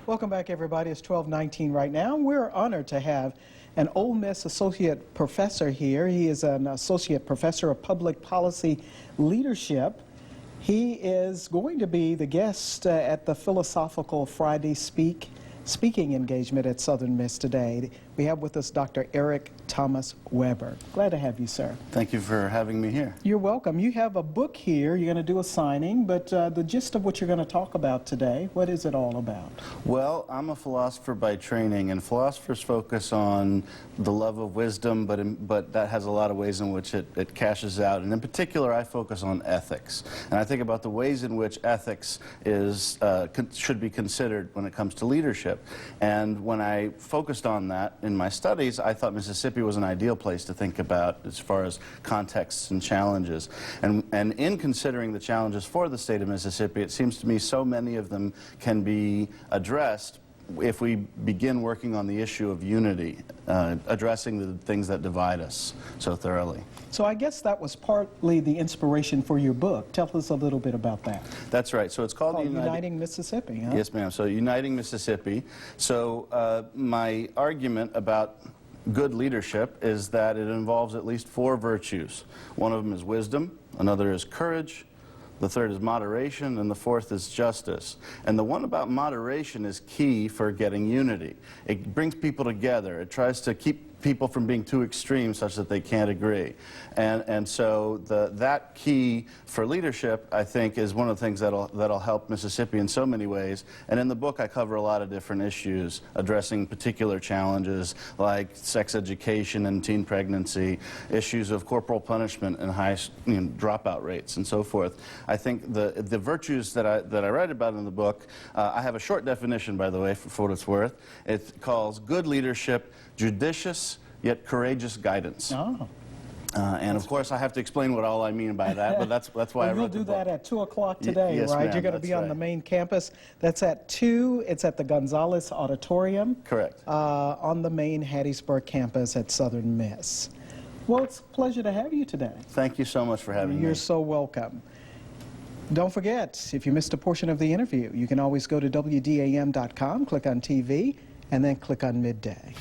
Welcome back, everybody. It's 12:19 right now. We're honored to have an Ole Miss Associate Professor here. He is an Associate Professor of Public Policy Leadership. He is going to be the guest at the Philosophical Friday speaking engagement at Southern Miss today. We have with us Dr. Eric Thomas Weber. Glad to have you, sir. Thank you for having me here. You're welcome. You have a book here. You're going to do a signing, but the gist of what you're going to talk about today, what is it all about? Well, I'm a philosopher by training, and philosophers focus on the love of wisdom, but that has a lot of ways in which it cashes out. And in particular, I focus on ethics. And I think about the ways in which ethics should be considered when it comes to leadership. And when I focused on that in my studies, I thought Mississippi was an ideal place to think about as far as contexts and challenges. And in considering the challenges for the state of Mississippi, it seems to me so many of them can be addressed if we begin working on the issue of unity, addressing the things that divide us so thoroughly. So I guess that was partly the inspiration for your book. Tell us a little bit about that. That's right. So it's called Uniting Mississippi, huh? Yes, ma'am. So Uniting Mississippi. So my argument about good leadership is that it involves at least 4 virtues. One of them is wisdom, another is courage, the third is moderation, and the fourth is justice. And the one about moderation is key for getting unity. It brings people together. It tries to keep people from being too extreme such that they can't agree. And so that key for leadership, I think, is one of the things that'll help Mississippi in so many ways. And in the book, I cover a lot of different issues addressing particular challenges like sex education and teen pregnancy, issues of corporal punishment and high dropout rates and so forth. I think the virtues that I write about in the book, I have a short definition, by the way, for what it's worth. It calls good leadership judicious yet courageous guidance. Oh. And of course, I have to explain what all I mean by that, but that's why I wrote the book. You'll do that at 2 o'clock today, yes, right? You're going to be on the main campus. That's at 2. It's at the Gonzalez Auditorium. Correct. On the main Hattiesburg campus at Southern Miss. Well, it's a pleasure to have you today. Thank you so much for having me. You're so welcome. Don't forget, if you missed a portion of the interview, you can always go to WDAM.com, click on TV, and then click on Midday.